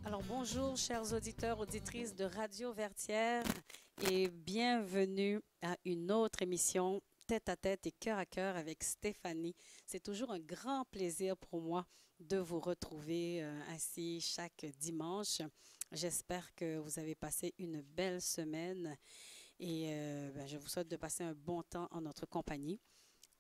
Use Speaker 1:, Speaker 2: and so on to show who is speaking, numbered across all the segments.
Speaker 1: Alors bonjour chers auditeurs, auditrices de Radio Vertière et bienvenue à une autre émission tête à tête et cœur à cœur avec Stéphanie. C'est toujours un grand plaisir pour moi de vous retrouver ainsi chaque dimanche. J'espère que vous avez passé une belle semaine et je vous souhaite de passer un bon temps en notre compagnie.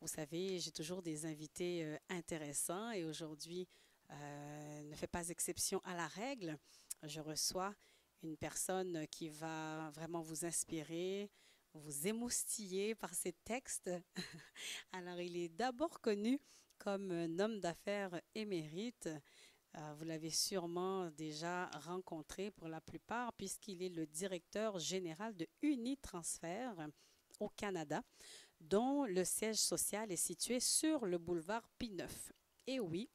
Speaker 1: Vous savez, j'ai toujours des invités intéressants et aujourd'hui ne fait pas exception à la règle. Je reçois une personne qui va vraiment vous inspirer, vous émoustiller par ses textes. Alors, il est d'abord connu comme un homme d'affaires émérite. Vous l'avez sûrement déjà rencontré pour la plupart, puisqu'il est le directeur général de Unitransfert au Canada, dont le siège social est situé sur le boulevard P9. Et oui,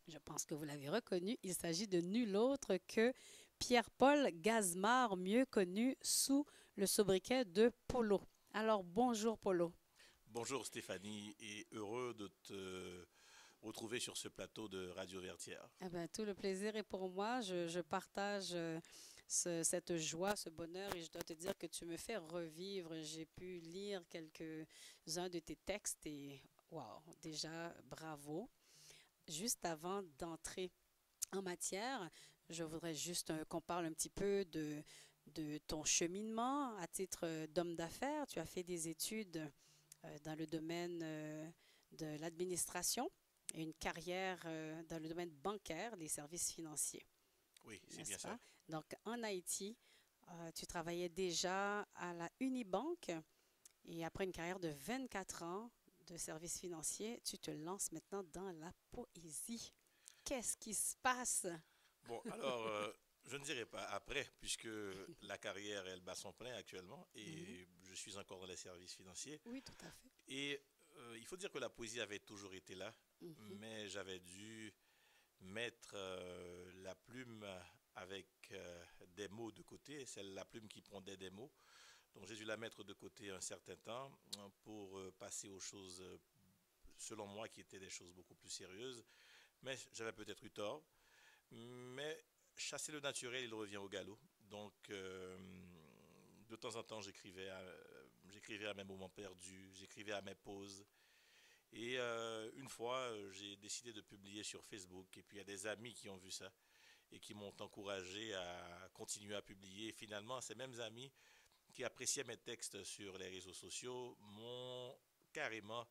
Speaker 1: je pense que vous l'avez reconnu, il s'agit de nul autre que Pierre-Paul Gazmar, mieux connu sous le sobriquet de Polo. Alors bonjour Polo.
Speaker 2: Bonjour Stéphanie et heureux de te retrouver sur ce plateau de Radio Vertière.
Speaker 1: Eh bien, tout le plaisir est pour moi. Je partage cette joie, ce bonheur et je dois te dire que tu me fais revivre. J'ai pu lire quelques-uns de tes textes et wow, déjà bravo. Juste avant d'entrer en matière, je voudrais juste qu'on parle un petit peu de ton cheminement à titre d'homme d'affaires. Tu as fait des études dans le domaine de l'administration et une carrière dans le domaine bancaire, des services financiers,
Speaker 2: Oui, c'est bien
Speaker 1: n'est-ce
Speaker 2: ça.
Speaker 1: pas? Donc, en Haïti, tu travaillais déjà à la Unibank et après une carrière de 24 ans de services financiers, tu te lances maintenant dans la poésie. Qu'est-ce qui se passe?
Speaker 2: Bon, alors, je ne dirai pas après, puisque la carrière, elle bat son plein actuellement,
Speaker 1: Mhm.
Speaker 2: et je suis encore dans les services financiers.
Speaker 1: Oui, tout à fait.
Speaker 2: Et il faut dire que la poésie avait toujours été là,
Speaker 1: Mhm.
Speaker 2: mais j'avais dû mettre la plume avec des mots de côté, c'est la plume qui pondait des mots. Donc j'ai dû la mettre de côté un certain temps pour passer aux choses, selon moi, qui étaient des choses beaucoup plus sérieuses. Mais j'avais peut-être eu tort. Mais chasser le naturel, il revient au galop. Donc de temps en temps, j'écrivais à mes moments perdus, j'écrivais à mes pauses. Et une fois, j'ai décidé de publier sur Facebook. Et puis il y a des amis qui ont vu ça et qui m'ont encouragé à continuer à publier. Et finalement, ces mêmes amis qui appréciaient mes textes sur les réseaux sociaux m'ont carrément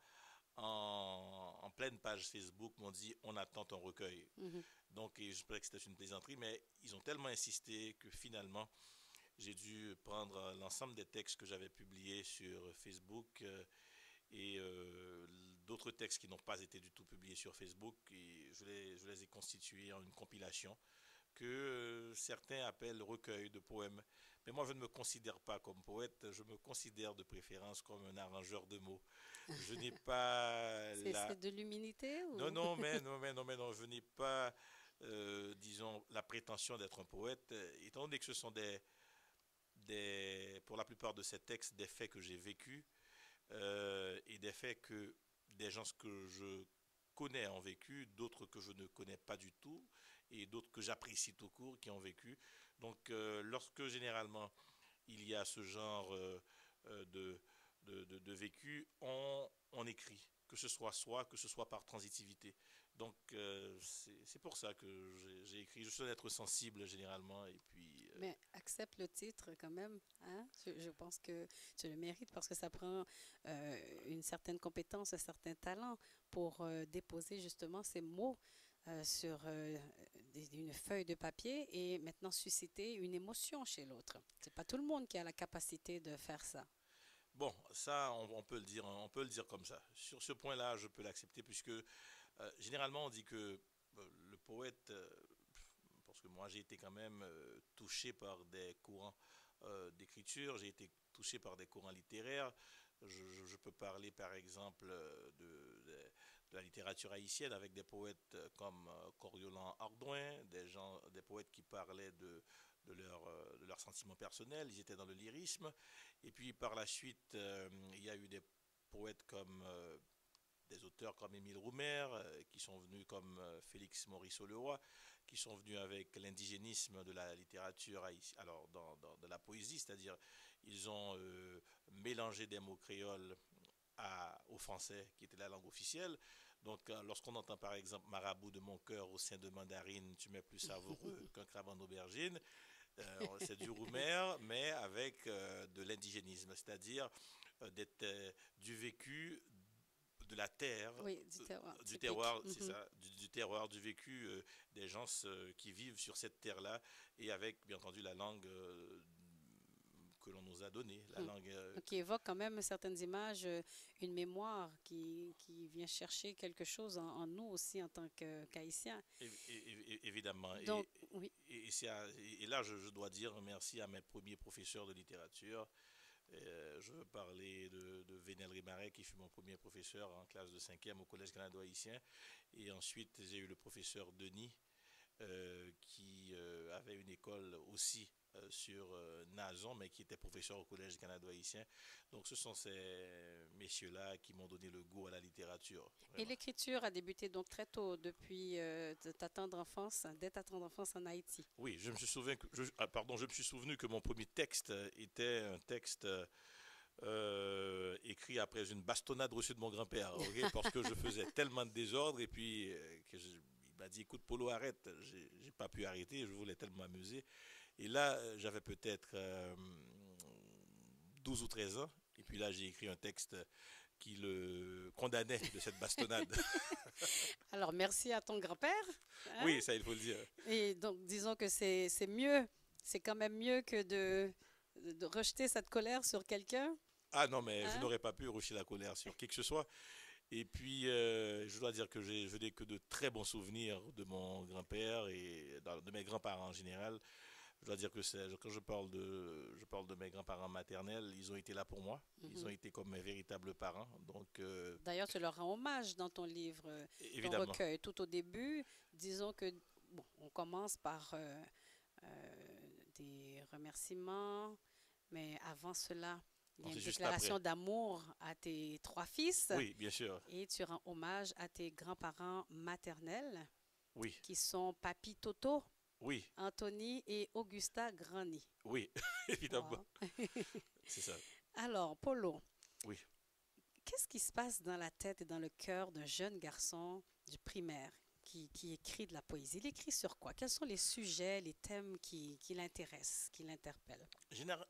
Speaker 2: en pleine page Facebook m'ont dit on attend ton recueil.
Speaker 1: Mhm.
Speaker 2: Donc et je pensais que c'était une plaisanterie, mais ils ont tellement insisté que finalement j'ai dû prendre l'ensemble des textes que j'avais publiés sur Facebook et d'autres textes qui n'ont pas été du tout publiés sur Facebook et je les ai constitués en une compilation que certains appellent recueil de poèmes. Mais moi, je ne me considère pas comme poète, je me considère de préférence comme un arrangeur de mots. Je n'ai pas
Speaker 1: C'est
Speaker 2: la...
Speaker 1: de l'humilité
Speaker 2: Non,
Speaker 1: ou?
Speaker 2: non, mais non, mais non, mais non, je n'ai pas, disons, la prétention d'être un poète, étant donné que ce sont pour la plupart de ces textes, des faits que j'ai vécus et des faits que des gens que je connais ont vécu, d'autres que je ne connais pas du tout et d'autres que j'apprécie tout court qui ont vécu. Donc, lorsque généralement il y a ce genre de, de vécu, on écrit, que ce soit soi, que ce soit par transitivité. Donc, c'est pour ça que j'ai écrit. Je suis un être sensible généralement et puis
Speaker 1: Mais accepte le titre quand même, hein? Je pense que tu le mérites parce que ça prend une certaine compétence, un certain talent pour déposer justement ces mots sur une feuille de papier et maintenant susciter une émotion chez l'autre. C'est pas tout le monde qui a la capacité de faire ça.
Speaker 2: bon, ça, on peut le dire, on peut le dire comme ça. Sur ce point-là, je peux l'accepter puisque généralement on dit que le poète, parce que moi j'ai été quand même touché par des courants d'écriture, j'ai été touché par des courants littéraires. Je peux parler par exemple de la littérature haïtienne avec des poètes comme Coriolan Ardouin, des poètes qui parlaient de leurs sentiments personnels, ils étaient dans le lyrisme. Et puis par la suite, il y a eu des poètes comme des auteurs comme Émile Roumer, qui sont venus comme Félix Morisseau-Leroy, qui sont venus avec l'indigénisme de la littérature haïtienne, alors de la poésie, c'est-à-dire ils ont mélangé des mots créoles au français, qui était la langue officielle. Donc, lorsqu'on entend par exemple Marabout de mon cœur au sein de mandarine, tu m'es plus savoureux qu'un crabe en aubergine, c'est du Roumer, mais avec de l'indigénisme, c'est-à-dire du vécu de la terre,
Speaker 1: Oui, du terroir.
Speaker 2: du
Speaker 1: Typique.
Speaker 2: terroir, c'est ça, du terroir, du vécu des gens qui vivent sur cette terre-là, et avec bien entendu la langue que l'on nous a donnée, la langue.
Speaker 1: Qui évoque quand même certaines images, une mémoire qui vient chercher quelque chose en nous aussi en tant qu'Haïtiens.
Speaker 2: Évidemment.
Speaker 1: Donc, oui.
Speaker 2: Et là, je dois dire merci à mes premiers professeurs de littérature. Je veux parler de Vénel Rimaret, qui fut mon premier professeur en classe de 5e au Collège canado-haïtien. Et ensuite, j'ai eu le professeur Denis, qui avait une école aussi sur Nazon, mais qui était professeur au Collège canado-haïtien. Donc, ce sont ces messieurs-là qui m'ont donné le goût à la littérature.
Speaker 1: Et
Speaker 2: Vraiment.
Speaker 1: l'écriture a débuté donc très tôt, depuis ta tendre enfance, dès ta tendre enfance en Haïti.
Speaker 2: Oui, je me suis souvenu que mon premier texte était un texte écrit après une bastonnade reçue de mon grand-père, okay? Parce que je faisais tellement de désordre et puis il m'a dit écoute Polo, arrête. J'ai pas pu arrêter, je voulais tellement m'amuser. Et là, j'avais peut-être 12 ou 13 ans. Et puis là, j'ai écrit un texte qui le condamnait de cette bastonnade.
Speaker 1: Alors, merci à ton grand-père. Hein?
Speaker 2: Oui, ça, il faut le dire.
Speaker 1: Et donc, disons que c'est mieux, c'est quand même mieux que de rejeter cette colère sur quelqu'un.
Speaker 2: Ah non, mais
Speaker 1: Hein?
Speaker 2: je n'aurais pas pu rejeter la colère sur qui que ce soit. Et puis, je dois dire que je n'ai que de très bons souvenirs de mon grand-père et de mes grands-parents en général. Je dois dire que quand je parle de mes grands-parents maternels, ils ont été là pour moi. Ils ont été comme mes véritables parents. Donc,
Speaker 1: D'ailleurs, tu leur rends hommage dans ton livre, ton
Speaker 2: évidemment.
Speaker 1: recueil. Tout au début, disons que, bon, on commence par des remerciements, mais avant cela, il y a
Speaker 2: C'est
Speaker 1: une
Speaker 2: juste après.
Speaker 1: déclaration d'amour à tes 3 fils
Speaker 2: Oui, bien sûr.
Speaker 1: et tu rends hommage à tes grands-parents maternels
Speaker 2: Oui,
Speaker 1: qui sont Papi Toto,
Speaker 2: oui,
Speaker 1: Anthony et Augusta Grani.
Speaker 2: oui, évidemment.
Speaker 1: Wow.
Speaker 2: C'est ça.
Speaker 1: Alors, Polo,
Speaker 2: Oui.
Speaker 1: qu'est-ce qui se passe dans la tête et dans le cœur d'un jeune garçon du primaire qui écrit de la poésie? Il écrit sur quoi? Quels sont les sujets, les thèmes qui l'intéressent, qui l'interpellent?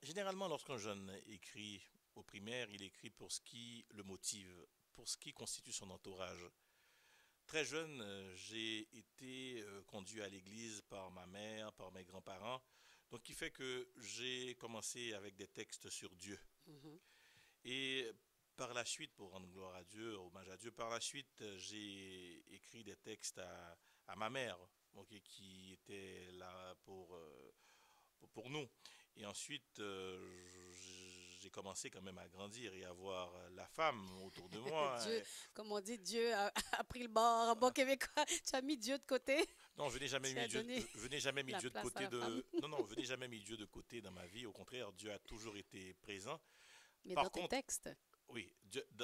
Speaker 2: Généralement, lorsqu'un jeune écrit au primaire, il écrit pour ce qui le motive, pour ce qui constitue son entourage. Très jeune, j'ai été conduit à l'église par ma mère, par mes grands-parents, donc qui fait que j'ai commencé avec des textes sur Dieu.
Speaker 1: Mhm.
Speaker 2: Et par la suite, pour rendre gloire à Dieu, hommage à Dieu, par la suite, j'ai écrit des textes à ma mère, ok, qui était là pour nous. Et ensuite, j'ai commencé quand même à grandir et à voir la femme autour de moi.
Speaker 1: Dieu, comme on dit, Dieu a pris le bord en bon québécois. Tu as mis Dieu de côté.
Speaker 2: Non, je n'ai jamais
Speaker 1: Tu as
Speaker 2: mis Dieu,
Speaker 1: donné
Speaker 2: je n'ai jamais mis
Speaker 1: la
Speaker 2: Dieu de
Speaker 1: place à
Speaker 2: côté
Speaker 1: la femme.
Speaker 2: non, non, je n'ai jamais mis Dieu de côté dans ma vie. Au contraire, Dieu a toujours été présent.
Speaker 1: Mais
Speaker 2: Par
Speaker 1: dans tes
Speaker 2: contre,
Speaker 1: textes,
Speaker 2: oui,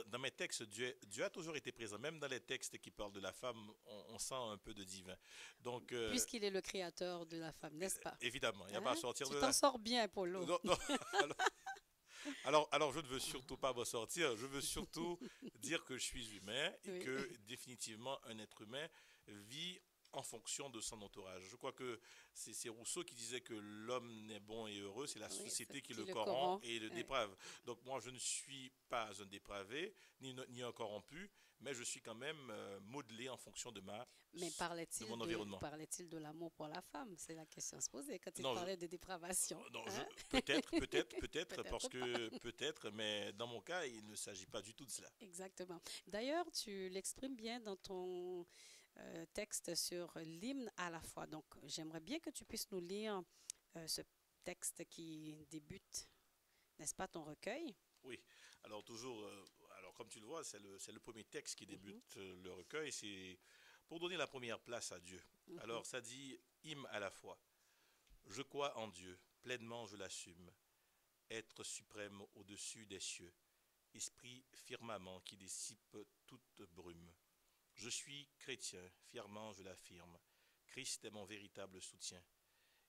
Speaker 2: dans mes textes, Dieu a toujours été présent. Même dans les textes qui parlent de la femme, on sent un peu de divin. Donc,
Speaker 1: puisqu'il est le créateur de la femme, n'est-ce pas?
Speaker 2: évidemment, il n'y a pas à
Speaker 1: Hein?
Speaker 2: sortir
Speaker 1: Tu
Speaker 2: de
Speaker 1: t'en
Speaker 2: là.
Speaker 1: sors bien, Polo.
Speaker 2: Non, non. Alors, je ne veux surtout pas m'en sortir. Je veux surtout dire que je suis humain et
Speaker 1: Oui.
Speaker 2: que définitivement un être humain vit en fonction de son entourage. Je crois que c'est Rousseau qui disait que l'homme n'est bon et heureux, c'est la
Speaker 1: Oui,
Speaker 2: société qui
Speaker 1: qui
Speaker 2: le
Speaker 1: le
Speaker 2: corrompt
Speaker 1: corrompt.
Speaker 2: et le
Speaker 1: Ouais.
Speaker 2: déprave. Donc moi, je ne suis pas un dépravé, ni un corrompu, mais je suis quand même modelé en fonction
Speaker 1: Mais
Speaker 2: de mon environnement.
Speaker 1: parlait-il de l'amour pour la femme? C'est la question à se poser quand il
Speaker 2: Non,
Speaker 1: parlait de dépravation.
Speaker 2: non,
Speaker 1: Hein?
Speaker 2: peut-être, parce
Speaker 1: Peut-être
Speaker 2: que peut-être, mais dans mon cas, il ne s'agit pas du tout de cela.
Speaker 1: Exactement. D'ailleurs, tu l'exprimes bien dans ton texte sur l'hymne à la foi. Donc, j'aimerais bien que tu puisses nous lire ce texte qui débute, n'est-ce pas, ton recueil?
Speaker 2: Oui, alors toujours, alors comme tu le vois, c'est le premier texte qui débute le recueil, c'est pour donner la première place à Dieu.
Speaker 1: Mhm.
Speaker 2: Alors ça dit hymne à la foi. Je crois en Dieu, pleinement je l'assume, être suprême au-dessus des cieux, esprit firmament qui dissipe toute brume. Je suis chrétien, fièrement je l'affirme. Christ est mon véritable soutien.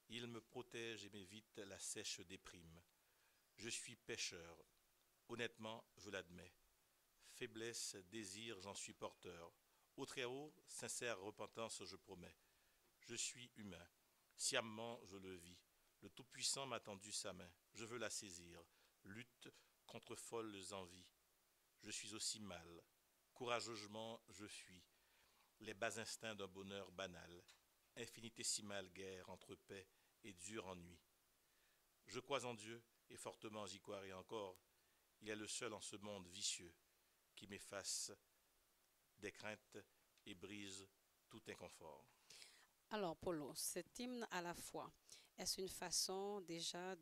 Speaker 2: Il me protège et m'évite la sèche déprime. Je suis pécheur, honnêtement je l'admets. Faiblesse, désir, j'en suis porteur. Au Très-Haut, sincère repentance je promets. Je suis humain, sciemment je le vis. Le Tout-Puissant m'a tendu sa main, je veux la saisir. Lutte contre folles envies. Je suis aussi mal, courageusement je fuis. Les bas instincts d'un bonheur banal. Infinitésimale guerre entre paix et dur ennui. Je crois en Dieu, et fortement j'y croirai encore. Il est le seul en ce monde vicieux qui m'efface des craintes et brise tout inconfort.
Speaker 1: Alors, Polo, cet hymne à la foi, est-ce une façon déjà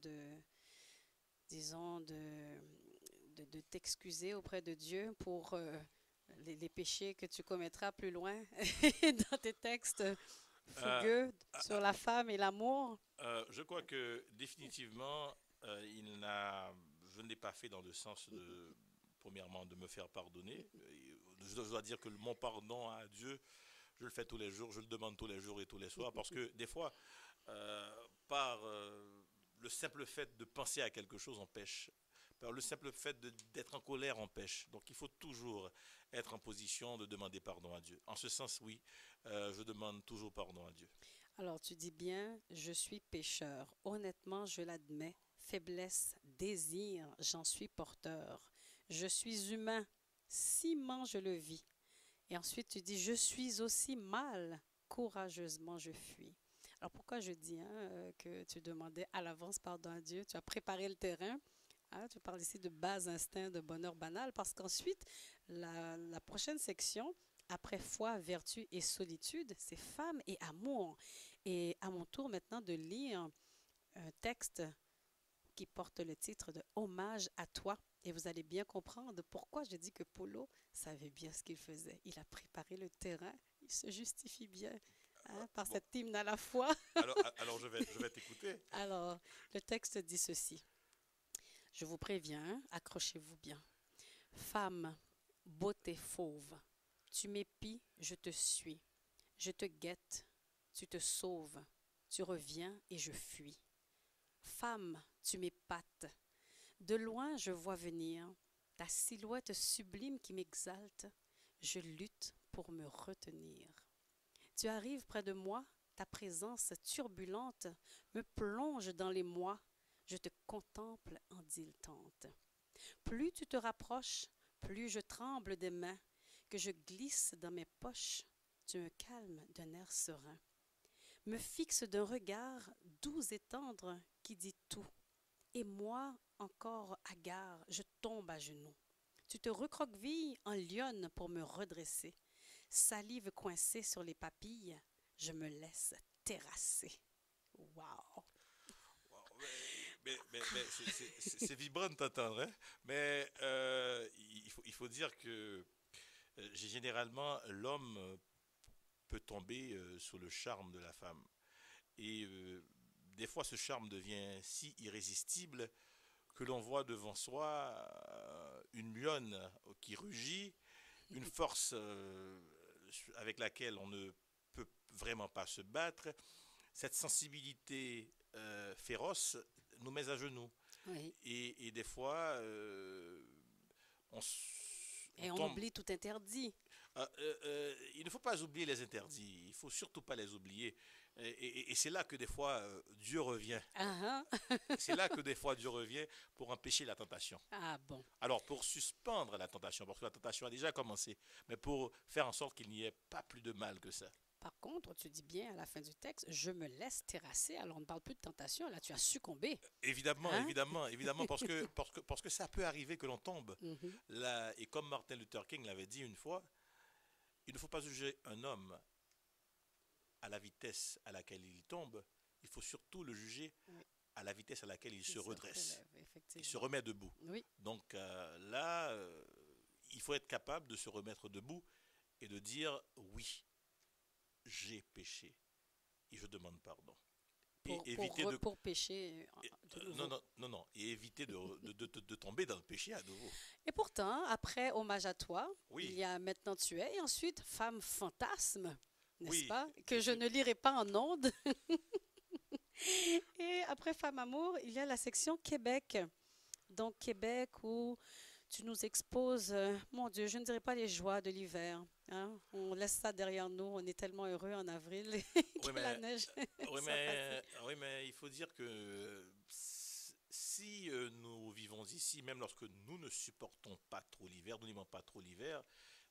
Speaker 1: disons, de t'excuser auprès de Dieu pour les péchés que tu commettras plus loin dans tes textes
Speaker 2: Euh,
Speaker 1: fougueux
Speaker 2: euh,
Speaker 1: sur la femme et l'amour?
Speaker 2: je crois que définitivement, je ne l'ai pas fait dans le sens de, premièrement, de me faire pardonner. Je dois dire que mon pardon à Dieu, je le fais tous les jours, je le demande tous les jours et tous les soirs, parce que des fois, par le simple fait de penser à quelque chose, on pêche. Par le simple fait d'être en colère, on pêche. Donc il faut toujours être en position de demander pardon à Dieu. En ce sens, oui, je demande toujours pardon à Dieu.
Speaker 1: Alors, tu dis bien, je suis pécheur. Honnêtement, je l'admets. Faiblesse, désir, j'en suis porteur. Je suis humain. Ciment, je le vis. Et ensuite, tu dis, je suis aussi mal. Courageusement, je fuis. Alors, pourquoi je dis que tu demandais à l'avance pardon à Dieu? Tu as préparé le terrain. Hein, tu parles ici de bas instincts de bonheur banal parce qu'ensuite, la prochaine section, après foi, vertu et solitude, c'est femme et amour. Et à mon tour maintenant de lire un texte qui porte le titre de Hommage à toi. Et vous allez bien comprendre pourquoi je dis que Polo savait bien ce qu'il faisait. Il a préparé le terrain, il se justifie bien par
Speaker 2: Bon,
Speaker 1: cet hymne à la fois.
Speaker 2: alors je vais t'écouter.
Speaker 1: Alors, le texte dit ceci. Je vous préviens, accrochez-vous bien. Femme, beauté fauve, tu m'épies, je te suis. Je te guette, tu te sauves. Tu reviens et je fuis. Femme, tu m'épates. De loin, je vois venir ta silhouette sublime qui m'exalte. Je lutte pour me retenir. Tu arrives près de moi, ta présence turbulente me plonge dans les mois. Je te contemple en dilettante. Plus tu te rapproches, plus je tremble des mains que je glisse dans mes poches. Tu me calmes d'un air serein. Me fixe d'un regard doux et tendre qui dit tout. Et moi, encore hagard, je tombe à genoux. Tu te recroquevilles en lionne pour me redresser. Salive coincée sur les papilles, je me laisse terrasser. Wow!
Speaker 2: Wow, mais c'est vibrant de t'entendre, hein? Mais il faut dire que généralement, l'homme peut tomber sous le charme de la femme. Et des fois, ce charme devient si irrésistible que l'on voit devant soi une lionne qui rugit, une force avec laquelle on ne peut vraiment pas se battre. Cette sensibilité féroce nous met à genoux.
Speaker 1: Oui.
Speaker 2: Et des fois, on
Speaker 1: Et on
Speaker 2: tombe.
Speaker 1: oublie tout interdit.
Speaker 2: Il ne faut pas oublier les interdits. Il ne faut surtout pas les oublier. Et c'est là que des fois Dieu revient.
Speaker 1: Ah,
Speaker 2: C'est là que des fois Dieu revient pour empêcher la tentation.
Speaker 1: ah bon.
Speaker 2: Alors pour suspendre la tentation, parce que la tentation a déjà commencé, mais pour faire en sorte qu'il n'y ait pas plus de mal que ça.
Speaker 1: Par contre, tu dis bien à la fin du texte, je me laisse terrasser. Alors, on ne parle plus de tentation. Là, tu as succombé.
Speaker 2: Évidemment,
Speaker 1: Hein?
Speaker 2: évidemment, évidemment, parce que ça peut arriver que l'on tombe.
Speaker 1: Mhm.
Speaker 2: Là, et comme Martin Luther King l'avait dit une fois, il ne faut pas juger un homme à la vitesse à laquelle il tombe, il faut surtout le juger
Speaker 1: Oui,
Speaker 2: à la vitesse à laquelle il
Speaker 1: il
Speaker 2: se
Speaker 1: se
Speaker 2: redresse,
Speaker 1: relève,
Speaker 2: il se
Speaker 1: effectivement.
Speaker 2: remet debout.
Speaker 1: Oui,
Speaker 2: Donc là, il faut être capable de se remettre debout et de dire oui, j'ai péché et je demande pardon. Et éviter de...
Speaker 1: pour pécher de
Speaker 2: non,
Speaker 1: nouveau.
Speaker 2: non, non, non. Et éviter de tomber dans le péché à nouveau.
Speaker 1: Et pourtant, après Hommage à toi, il
Speaker 2: Oui,
Speaker 1: y a Maintenant tu es, et ensuite Femme fantasme, n'est-ce
Speaker 2: oui,
Speaker 1: pas? Que
Speaker 2: bien
Speaker 1: je
Speaker 2: sûr.
Speaker 1: ne lirai pas en ondes. Et après Femme amour, il y a la section Québec. Donc Québec où tu nous exposes, mon Dieu, je ne dirais pas les joies de l'hiver, hein. On laisse ça derrière nous. On est tellement heureux en avril
Speaker 2: Oui,
Speaker 1: que la
Speaker 2: mais
Speaker 1: neige
Speaker 2: Oui,
Speaker 1: soit passée.
Speaker 2: mais il faut dire que si nous vivons ici, même lorsque nous ne supportons pas trop l'hiver, nous n'aimons pas trop l'hiver,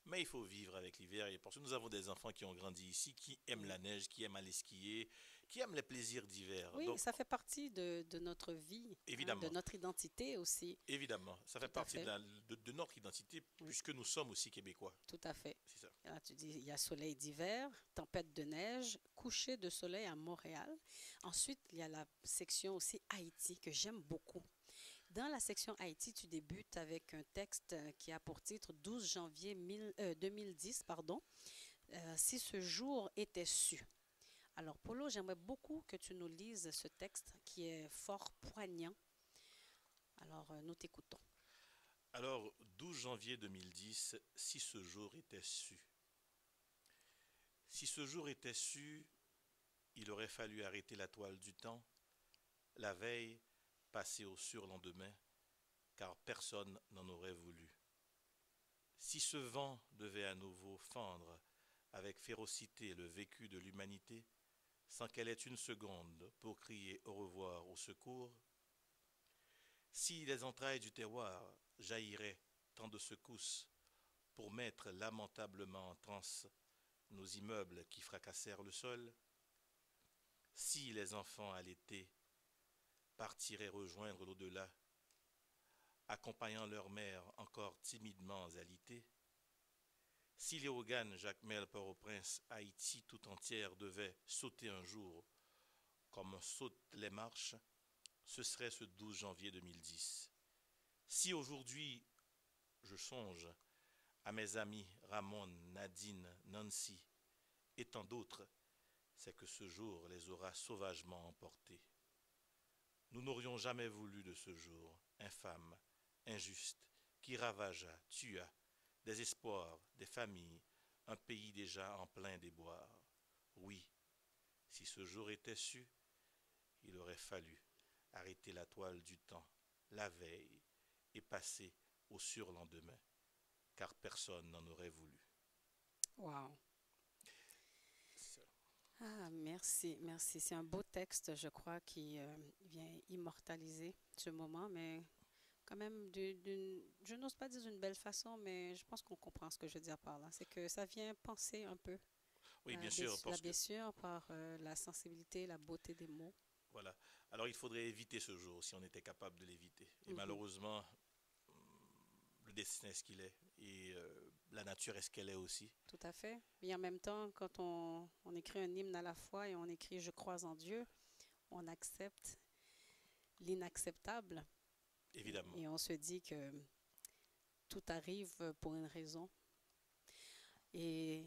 Speaker 2: mais il faut vivre avec l'hiver. Et parce que nous avons des enfants qui ont grandi ici, qui aiment
Speaker 1: Oui.
Speaker 2: la neige, qui aiment aller skier, qui aiment les plaisirs d'hiver.
Speaker 1: Oui,
Speaker 2: Donc,
Speaker 1: ça fait partie de notre vie, hein, de
Speaker 2: évidemment,
Speaker 1: notre identité aussi.
Speaker 2: évidemment, ça fait
Speaker 1: Tout à
Speaker 2: partie
Speaker 1: fait.
Speaker 2: de notre identité,
Speaker 1: Oui,
Speaker 2: puisque nous sommes aussi québécois.
Speaker 1: tout à fait.
Speaker 2: C'est ça.
Speaker 1: Là, tu dis, il y a soleil d'hiver, tempête de neige, coucher de soleil à Montréal. Ensuite, il y a la section aussi Haïti que j'aime beaucoup. Dans la section Haïti, tu débutes avec un texte qui a pour titre 12 janvier 2010, pardon, Si ce jour était su. Alors, Polo, j'aimerais beaucoup que tu nous lises ce texte qui est fort poignant. Alors, nous t'écoutons.
Speaker 2: Alors, 12 janvier 2010, si ce jour était su. Si ce jour était su, il aurait fallu arrêter la toile du temps, la veille, passer au surlendemain, car personne n'en aurait voulu. Si ce vent devait à nouveau fendre avec férocité le vécu de l'humanité, sans qu'elle ait une seconde pour crier au revoir au secours, si les entrailles du terroir jailliraient tant de secousses pour mettre lamentablement en transe nos immeubles qui fracassèrent le sol, si les enfants à l'été partiraient rejoindre l'au-delà, accompagnant leur mère encore timidement alitée, si Léogane, Jacmel, Port-au-Prince, Haïti tout entière devait sauter un jour comme on saute les marches, ce serait ce 12 janvier 2010. Si aujourd'hui je songe à mes amis Ramon, Nadine, Nancy et tant d'autres, c'est que ce jour les aura sauvagement emportés. Nous n'aurions jamais voulu de ce jour, infâme, injuste, qui ravagea, tua, des espoirs, des familles, un pays déjà en plein déboire. Oui, si ce jour était su, il aurait fallu arrêter la toile du temps, la veille, et passer au surlendemain, car personne n'en aurait voulu.
Speaker 1: Wow. Ah, merci, merci. C'est un beau texte, je crois, qui vient immortaliser ce moment, mais quand même, je n'ose pas dire d'une belle façon, mais je pense qu'on comprend ce que je veux dire par là. C'est que ça vient penser un peu
Speaker 2: Oui, bien sûr,
Speaker 1: la
Speaker 2: parce que,
Speaker 1: blessure par la sensibilité, la beauté des mots.
Speaker 2: voilà. Alors, il faudrait éviter ce jour si on était capable de l'éviter. Et
Speaker 1: Mhm,
Speaker 2: malheureusement, le destin est ce qu'il est, et la nature est ce qu'elle est aussi.
Speaker 1: tout à fait. Et en même temps, quand on écrit un hymne à la fois et on écrit Je crois en Dieu, on accepte l'inacceptable
Speaker 2: Évidemment.
Speaker 1: et on se dit que tout arrive pour une raison. Et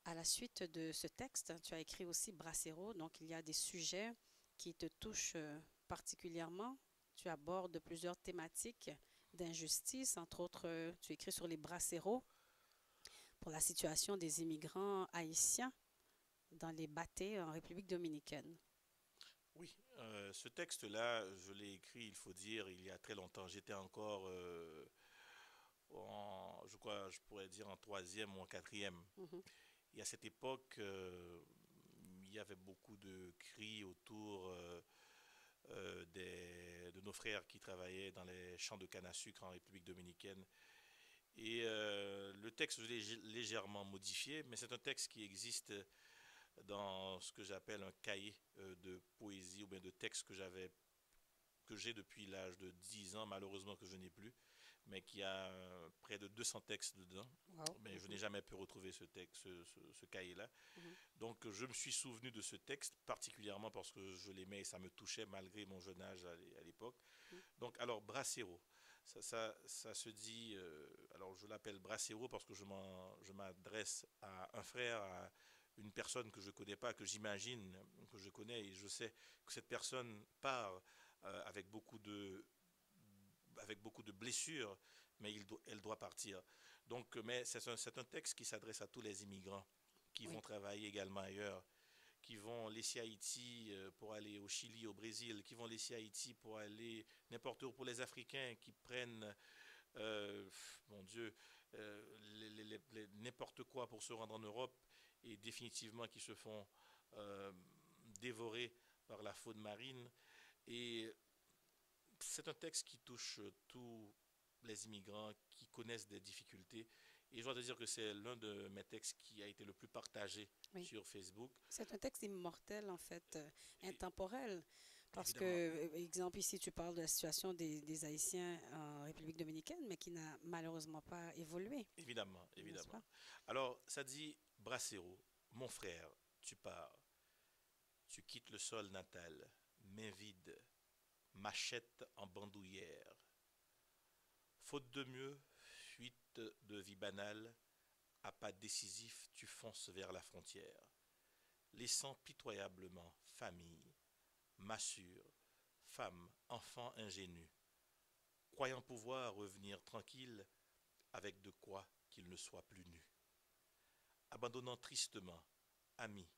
Speaker 1: à la suite de ce texte, tu as écrit aussi Bracero, donc il y a des sujets qui te touchent particulièrement. Tu abordes plusieurs thématiques d'injustice, entre autres, tu écris sur les Bracero pour la situation des immigrants haïtiens dans les bâtés en République dominicaine.
Speaker 2: Oui, ce texte-là, je l'ai écrit, il faut dire, il y a très longtemps. J'étais encore, je crois, je pourrais dire en troisième ou en quatrième.
Speaker 1: Mhm,
Speaker 2: Et à cette époque, il y avait beaucoup de cris autour de nos frères qui travaillaient dans les champs de canne à sucre en République dominicaine. Et le texte, je l'ai légèrement modifié, mais c'est un texte qui existe dans ce que j'appelle un cahier de poésie ou bien de texte que j'ai depuis l'âge de 10 ans, malheureusement que je n'ai plus, mais qui a près de 200 textes dedans.
Speaker 1: wow,
Speaker 2: Mais je n'ai
Speaker 1: mhm,
Speaker 2: jamais pu retrouver ce texte, ce cahier-là.
Speaker 1: mhm.
Speaker 2: Donc je me suis souvenu de ce texte, particulièrement parce que je l'aimais et ça me touchait malgré mon jeune âge à l'époque.
Speaker 1: Mhm.
Speaker 2: Donc alors Bracero, ça se dit, alors je l'appelle Bracero parce que je m'adresse à un frère, à une personne que je ne connais pas, que j'imagine que je connais, et je sais que cette personne part avec beaucoup de blessures, mais elle doit partir. Donc, mais c'est un texte qui s'adresse à tous les immigrants qui
Speaker 1: Oui,
Speaker 2: vont travailler également ailleurs, qui vont laisser Haïti pour aller au Chili, au Brésil, qui vont laisser Haïti pour aller n'importe où, pour les Africains qui prennent, mon Dieu, n'importe quoi pour se rendre en Europe et définitivement qui se font euh, dévorer par la faune marine. Et c'est un texte qui touche tous les immigrants qui connaissent des difficultés. Et je dois te dire que c'est l'un de mes textes qui a été le plus partagé
Speaker 1: oui.
Speaker 2: sur Facebook.
Speaker 1: C'est un texte immortel, en fait,
Speaker 2: Et,
Speaker 1: intemporel. Parce que,
Speaker 2: évidemment,
Speaker 1: exemple, ici, tu parles de la situation des Haïtiens en République dominicaine, mais qui n'a malheureusement pas évolué,
Speaker 2: évidemment,
Speaker 1: n'est-ce
Speaker 2: évidemment.
Speaker 1: pas?
Speaker 2: Alors, ça dit, Bracero, mon frère, tu pars, tu quittes le sol natal, main vide, machette en bandoulière. Faute de mieux, fuite de vie banale, à pas décisif, tu fonces vers la frontière, laissant pitoyablement famille, massure, femme, enfant ingénu, croyant pouvoir revenir tranquille avec de quoi qu'il ne soit plus nu, abandonnant tristement amis,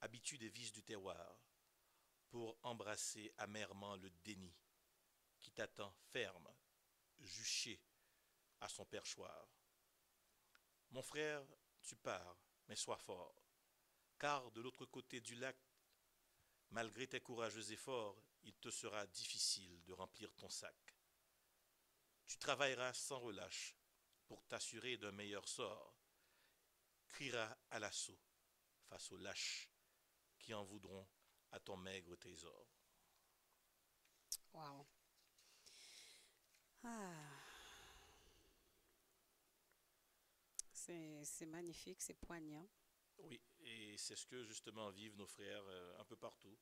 Speaker 2: habitudes et vices du terroir, pour embrasser amèrement le déni qui t'attend ferme, juché à son perchoir. Mon frère, tu pars, mais sois fort, car de l'autre côté du lac, malgré tes courageux efforts, il te sera difficile de remplir ton sac. Tu travailleras sans relâche pour t'assurer d'un meilleur sort, crieras à l'assaut face aux lâches qui en voudront à ton maigre trésor.
Speaker 1: Wow. Ah, c'est magnifique, c'est poignant.
Speaker 2: Oui, et c'est ce que justement vivent nos frères un peu partout.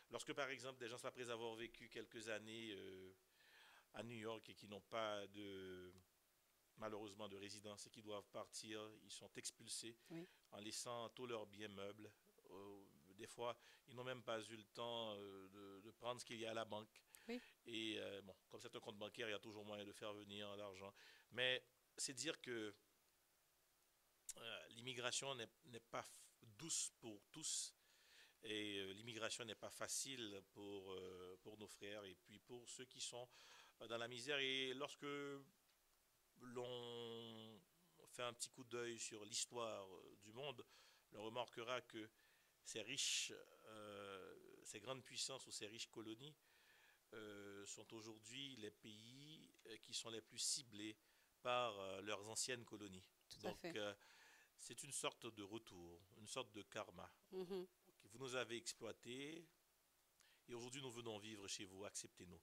Speaker 2: Lorsque par exemple des gens, après avoir vécu quelques années à New York et qui n'ont pas de malheureusement de résidence et qui doivent partir, ils sont expulsés
Speaker 1: Oui,
Speaker 2: en laissant tous leurs biens meubles. Des fois, ils n'ont même pas eu le temps de prendre ce qu'il y a à la banque.
Speaker 1: oui,
Speaker 2: Et bon, comme c'est un compte bancaire, il y a toujours moyen de faire venir l'argent. Mais c'est dire que l'immigration n'est pas douce pour tous. Et l'immigration n'est pas facile pour nos frères et puis pour ceux qui sont dans la misère. Et lorsque l'on fait un petit coup d'œil sur l'histoire du monde, l'on remarquera que ces riches, ces grandes puissances ou ces riches colonies sont aujourd'hui les pays qui sont les plus ciblés par leurs anciennes colonies.
Speaker 1: tout à
Speaker 2: Donc,
Speaker 1: fait.
Speaker 2: c'est une sorte de retour, une sorte de karma.
Speaker 1: Mhm.
Speaker 2: Vous nous avez exploités et aujourd'hui nous venons vivre chez vous, acceptez-nous.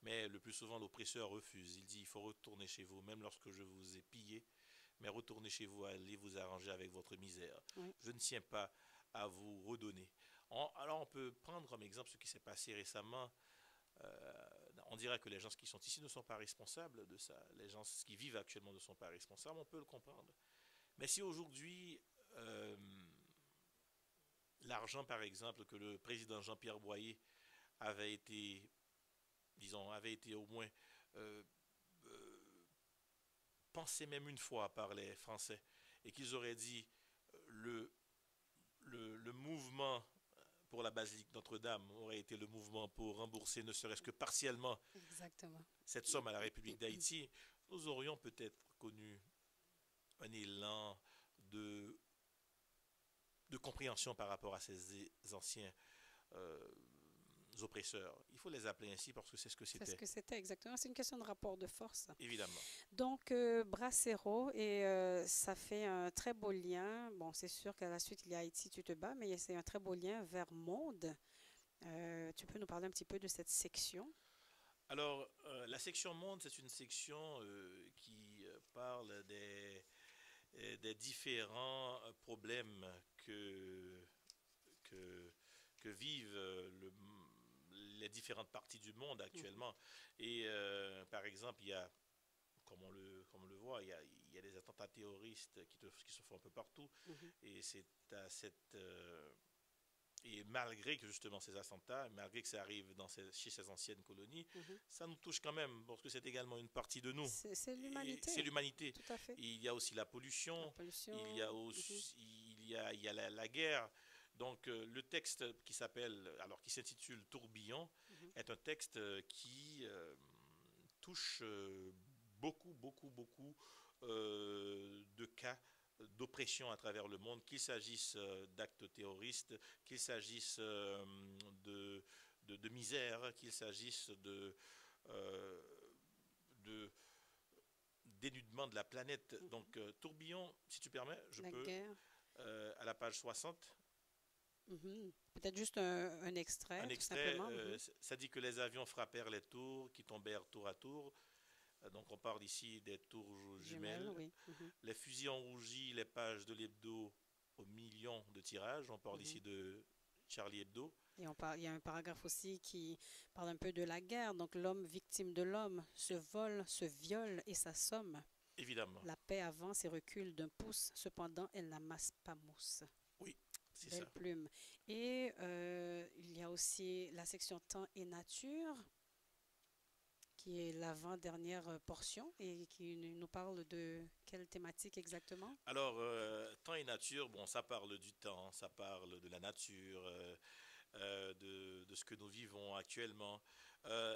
Speaker 2: Mais le plus souvent l'oppresseur refuse. Il dit il faut retourner chez vous, même lorsque je vous ai pillé, mais retournez chez vous, allez vous arranger avec votre misère.
Speaker 1: Oui,
Speaker 2: Je ne tiens pas à vous redonner. Alors on peut prendre comme exemple ce qui s'est passé récemment. On dirait que les gens qui sont ici ne sont pas responsables de ça. Les gens qui vivent actuellement ne sont pas responsables, on peut le comprendre. Mais si aujourd'hui, l'argent par exemple que le président Jean-Pierre Boyer avait été, disons, avait été au moins euh, euh, pensé même une fois par les Français et qu'ils auraient dit le, le mouvement pour la basilique Notre-Dame aurait été le mouvement pour rembourser ne serait-ce que partiellement
Speaker 1: exactement.
Speaker 2: cette somme à la République d'Haïti, nous aurions peut-être connu un élan de, de compréhension par rapport à ces anciens euh, oppresseurs. Il faut les appeler ainsi parce que c'est ce que
Speaker 1: C'est ce
Speaker 2: c'était,
Speaker 1: que c'était exactement. C'est une question de rapport de force.
Speaker 2: évidemment.
Speaker 1: Donc, Bracero, et ça fait un très beau lien. Bon, c'est sûr qu'à la suite, il y a Haïti, tu te bats, mais c'est un très beau lien vers Monde. Tu peux nous parler un petit peu de cette section?
Speaker 2: Alors, la section monde, c'est une section qui parle des différents problèmes que, que vivent les différentes parties du monde actuellement. Et par exemple, il y a, comme on le voit, il y a des attentats attentats terroristes qui se font un peu partout.
Speaker 1: Mhm.
Speaker 2: Et c'est à cette... et malgré que justement ces attentats, malgré que ça arrive chez ces anciennes colonies,
Speaker 1: Mhm.
Speaker 2: ça nous touche quand même, parce que c'est également une partie de nous.
Speaker 1: C'est
Speaker 2: Et c'est
Speaker 1: l'humanité,
Speaker 2: l'humanité.
Speaker 1: tout à fait.
Speaker 2: Il y a aussi la
Speaker 1: La
Speaker 2: pollution, il y a
Speaker 1: pollution. Mhm.
Speaker 2: aussi, il y a la guerre. Donc le texte qui s'intitule Tourbillon,
Speaker 1: Mhm.
Speaker 2: est un texte qui touche beaucoup de cas d'oppression à travers le monde, qu'il s'agisse d'actes terroristes, qu'il s'agisse de, de misère, qu'il s'agisse euh, de dénudement de la planète.
Speaker 1: Mhm.
Speaker 2: Donc, tourbillon, si tu permets, je
Speaker 1: La
Speaker 2: peux,
Speaker 1: guerre.
Speaker 2: à la page 60,
Speaker 1: Mhm. Peut-être juste un
Speaker 2: un
Speaker 1: extrait, tout
Speaker 2: extrait,
Speaker 1: simplement. Mhm.
Speaker 2: ça dit que les avions frappèrent les tours qui tombèrent tour à tour. Donc, on parle ici des tours
Speaker 1: Jumelles,
Speaker 2: jumelles.
Speaker 1: oui. Mhm.
Speaker 2: Les fusils ont rougi les pages de l'hebdo aux millions de tirages. On parle
Speaker 1: Mhm.
Speaker 2: ici de Charlie Hebdo,
Speaker 1: Et il y a un paragraphe aussi qui parle un peu de la guerre. Donc, l'homme victime de l'homme se vole, se viole et s'assomme.
Speaker 2: évidemment.
Speaker 1: La paix avance et recule d'un pouce, cependant, elle n'amasse pas mousse.
Speaker 2: Oui, c'est
Speaker 1: Belle
Speaker 2: ça.
Speaker 1: plume. Et il y a aussi la section temps et nature, qui est l'avant-dernière portion et qui nous parle de quelle thématique exactement?
Speaker 2: Alors, temps et nature, bon, ça parle du temps, ça parle de la nature, de ce que nous vivons actuellement.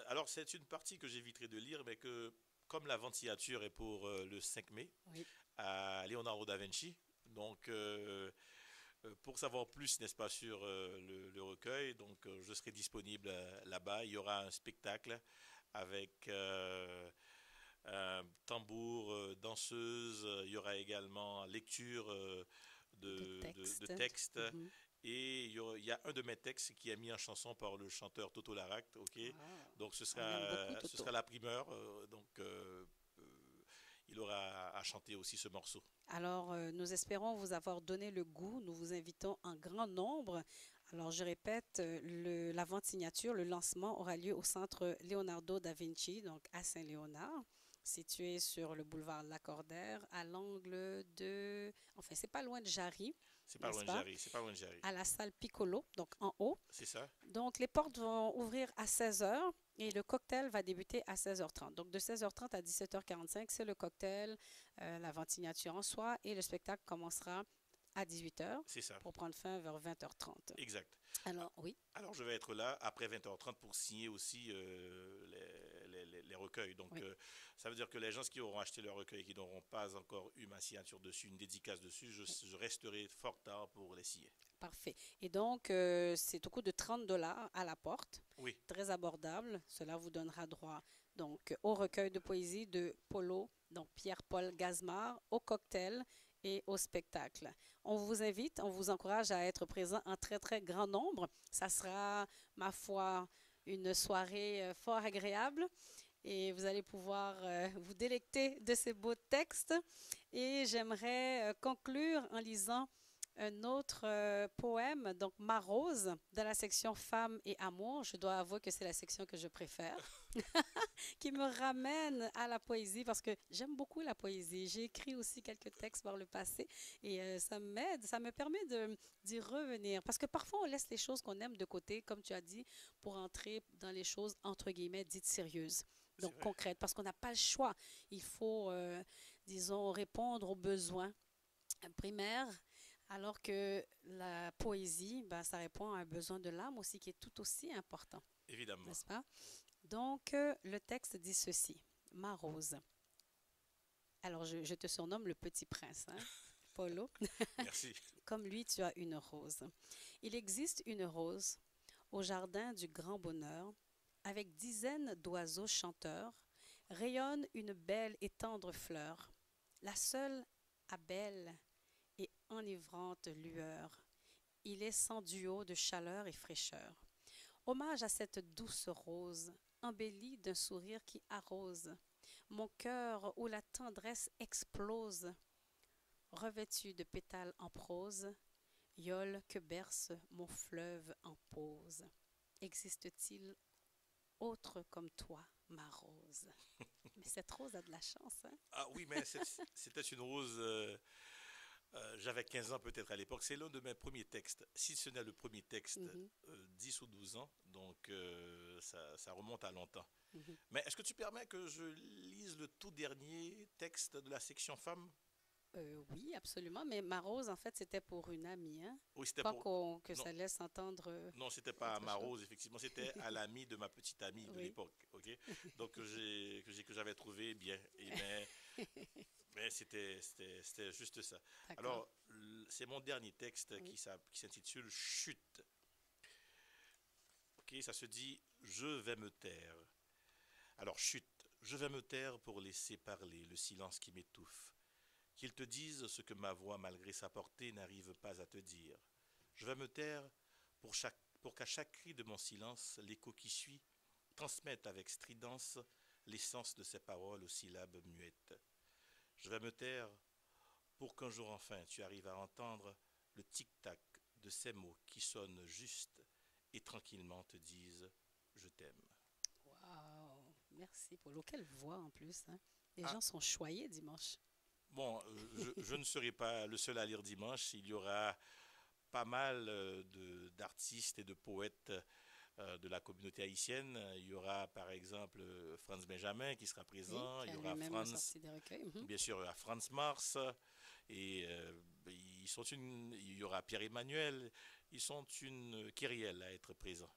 Speaker 2: Alors, c'est une partie que j'éviterai de lire, mais que, comme la ventilature est pour le 5 mai,
Speaker 1: Oui,
Speaker 2: à Leonardo da Vinci, donc pour savoir plus, n'est-ce pas, sur le recueil, donc je serai disponible là-bas. Il y aura un spectacle avec tambour, danseuse. Il y aura également lecture
Speaker 1: de
Speaker 2: de
Speaker 1: texte.
Speaker 2: textes.
Speaker 1: Mhm.
Speaker 2: Et il y a un de mes textes qui est mis en chanson par le chanteur Toto Laract. Ok,
Speaker 1: Ah,
Speaker 2: donc
Speaker 1: on aime beaucoup
Speaker 2: ce
Speaker 1: Toto.
Speaker 2: sera la primeur. Il aura à chanter aussi ce morceau.
Speaker 1: Alors, nous espérons vous avoir donné le goût. Nous vous invitons en grand nombre. Alors, je répète, l'avant-signature, le lancement aura lieu au centre Leonardo da Vinci, donc à Saint-Léonard, situé sur le boulevard Lacordaire, à l'angle de... Enfin, c'est pas loin de Jarry,
Speaker 2: C'est pas
Speaker 1: n'est-ce
Speaker 2: loin de
Speaker 1: pas?
Speaker 2: Jarry. C'est pas loin de Jarry.
Speaker 1: À la salle Piccolo, donc en haut.
Speaker 2: C'est ça?
Speaker 1: Donc, les portes vont ouvrir à 16 heures et le cocktail va débuter à 16h30. Donc, de 16h30 à 17h45, c'est le cocktail, la ventilature en soi et le spectacle commencera à 18h
Speaker 2: C'est ça.
Speaker 1: pour prendre fin vers 20h30.
Speaker 2: Exact.
Speaker 1: Alors, oui,
Speaker 2: Alors, je vais être là après 20h30 pour signer aussi les recueils. Donc,
Speaker 1: oui,
Speaker 2: ça veut dire que les gens qui auront acheté leur recueil et qui n'auront pas encore eu ma signature dessus, une dédicace dessus,
Speaker 1: oui,
Speaker 2: je resterai fort tard pour les signer.
Speaker 1: parfait. Et donc, c'est au coût de 30 $ à la porte,
Speaker 2: Oui,
Speaker 1: très abordable. Cela vous donnera droit donc au recueil de poésie de Polo, donc Pierre-Paul Gazmar, au cocktail et au spectacle. On vous invite, on vous encourage à être présent en très, très grand nombre. Ça sera, ma foi, une soirée fort agréable et vous allez pouvoir vous délecter de ces beaux textes. Et j'aimerais conclure en lisant un autre poème, donc Ma Rose, de la section Femmes et Amour. Je dois avouer que c'est la section que je préfère, qui me ramène à la poésie parce que j'aime beaucoup la poésie. J'ai écrit aussi quelques textes par le passé et ça m'aide, ça me permet d'y revenir. Parce que parfois, on laisse les choses qu'on aime de côté, comme tu as dit, pour entrer dans les choses, entre guillemets, dites sérieuses.
Speaker 2: c'est
Speaker 1: Donc
Speaker 2: vrai.
Speaker 1: concrètes, parce qu'on n'a pas le choix. Il faut, disons, répondre aux besoins primaires, alors que la poésie, ben, ça répond à un besoin de l'âme aussi qui est tout aussi important,
Speaker 2: Évidemment.
Speaker 1: n'est-ce pas? Donc, le texte dit ceci, Ma Rose. Alors, je te surnomme le petit prince, hein, Polo.
Speaker 2: Merci.
Speaker 1: Comme lui, tu as une rose. Il existe une rose au jardin du grand bonheur, avec dizaines d'oiseaux chanteurs, rayonne une belle et tendre fleur, la seule à belle et enivrante lueur. Il est sans duo de chaleur et fraîcheur. Hommage à cette douce rose, embellie d'un sourire qui arrose mon cœur où la tendresse explose, revêtue de pétales en prose, yole que berce mon fleuve en pause. Existe-t-il autre comme toi Ma rose. Mais cette rose a de la chance, hein?
Speaker 2: Ah oui, mais c'était une rose. J'avais 15 ans peut-être à l'époque. C'est l'un de mes premiers textes. Si ce n'est le premier texte,
Speaker 1: Mhm,
Speaker 2: 10 ou 12 ans. Donc ça remonte à longtemps.
Speaker 1: mhm.
Speaker 2: Mais est-ce que tu permets que je lise le tout dernier texte de la section femmes?
Speaker 1: Oui, absolument. Mais ma rose, en fait, c'était pour une amie, hein?
Speaker 2: Oui, c'était
Speaker 1: Pas
Speaker 2: pour.
Speaker 1: que
Speaker 2: Non,
Speaker 1: ça laisse entendre
Speaker 2: non, c'était pas à
Speaker 1: autre
Speaker 2: ma
Speaker 1: chose.
Speaker 2: rose, effectivement. C'était à l'ami de ma petite amie de
Speaker 1: Oui,
Speaker 2: l'époque. Ok. Donc que j'avais trouvé bien. Mais c'était juste ça.
Speaker 1: d'accord.
Speaker 2: Alors, c'est mon dernier texte
Speaker 1: Oui.
Speaker 2: qui s'intitule Chute. Ok, ça se dit Je vais me taire. Alors, chute. Je vais me taire pour laisser parler le silence qui m'étouffe. Qu'il te dise ce que ma voix, malgré sa portée, n'arrive pas à te dire. Je vais me taire pour qu'à chaque cri de mon silence, l'écho qui suit transmette avec stridence l'essence de ces paroles aux syllabes muettes. Je vais me taire pour qu'un jour enfin tu arrives à entendre le tic-tac de ces mots qui sonnent juste et tranquillement te disent je t'aime.
Speaker 1: Wow. Merci, Paulo. Quelle voix en plus, hein? Les
Speaker 2: Ah,
Speaker 1: gens sont choyés dimanche.
Speaker 2: bon, je ne serai pas le seul à lire dimanche. Il y aura pas mal d'artistes et de poètes de la communauté haïtienne. Il y aura par exemple Franz Benjamin qui sera
Speaker 1: Oui,
Speaker 2: présent.
Speaker 1: qui
Speaker 2: Il y
Speaker 1: a
Speaker 2: aura
Speaker 1: lui-même
Speaker 2: Franz,
Speaker 1: sorti des recueils. Mhm.
Speaker 2: bien sûr, il y aura Franz Mars. Et il y aura Pierre-Emmanuel, ils sont une kyrielle à être présents.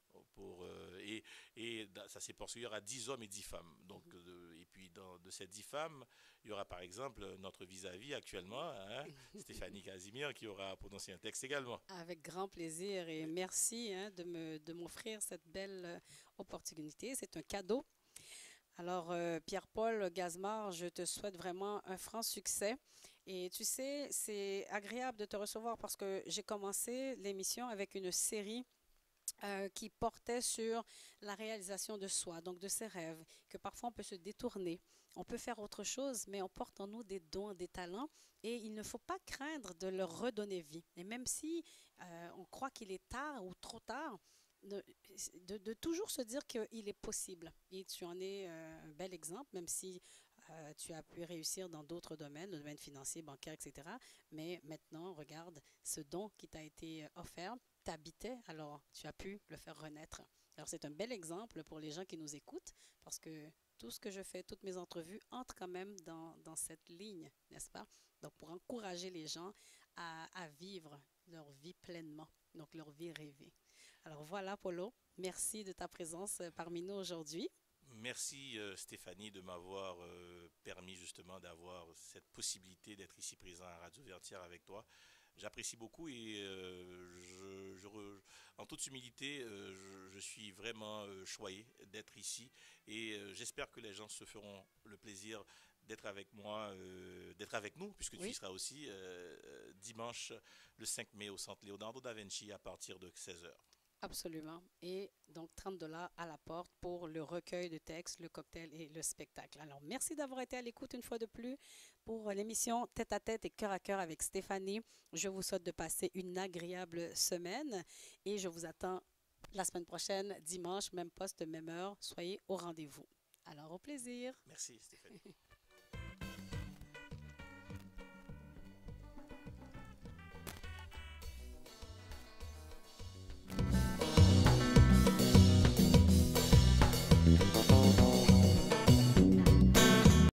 Speaker 2: Ça c'est parce qu'il y aura 10 hommes et 10 femmes. Donc,
Speaker 1: Mhm.
Speaker 2: et puis de ces 10 femmes, il y aura par exemple notre vis-à-vis actuellement, hein, Stéphanie Casimir, qui aura prononcé un texte également.
Speaker 1: Avec grand plaisir et merci hein, de m'offrir cette belle opportunité. C'est un cadeau. Alors, Pierre-Paul Gazmar, je te souhaite vraiment un franc succès. Et tu sais, c'est agréable de te recevoir parce que j'ai commencé l'émission avec une série qui portait sur la réalisation de soi, donc de ses rêves, que parfois on peut se détourner. On peut faire autre chose, mais on porte en nous des dons, des talents, et il ne faut pas craindre de leur redonner vie. Et même si on croit qu'il est tard ou trop tard, de toujours se dire qu'il est possible. Et tu en es un bel exemple, même si tu as pu réussir dans d'autres domaines, le domaine financier, bancaire, etc. Mais maintenant, regarde ce don qui t'a été offert, t'habitais, alors tu as pu le faire renaître. Alors c'est un bel exemple pour les gens qui nous écoutent, parce que tout ce que je fais, toutes mes entrevues entrent quand même dans cette ligne, n'est-ce pas? Donc pour encourager les gens à vivre leur vie pleinement, donc leur vie rêvée. Alors voilà, Polo, merci de ta présence parmi nous aujourd'hui.
Speaker 2: Merci Stéphanie de m'avoir permis justement d'avoir cette possibilité d'être ici présent à Radio Vertière avec toi. J'apprécie beaucoup et en toute humilité, je suis vraiment choyé d'être ici et j'espère que les gens se feront le plaisir d'être avec moi, d'être avec nous, puisque tu y
Speaker 1: Oui,
Speaker 2: seras aussi dimanche le 5 mai au centre Leonardo da Vinci à partir de 16 heures.
Speaker 1: absolument. Et donc 30 dollars à la porte pour le recueil de textes, le cocktail et le spectacle. Alors merci d'avoir été à l'écoute une fois de plus pour l'émission Tête à tête et cœur à cœur avec Stéphanie. Je vous souhaite de passer une agréable semaine et je vous attends la semaine prochaine, dimanche, même poste, même heure. Soyez au rendez-vous. Alors au plaisir.
Speaker 2: Merci Stéphanie.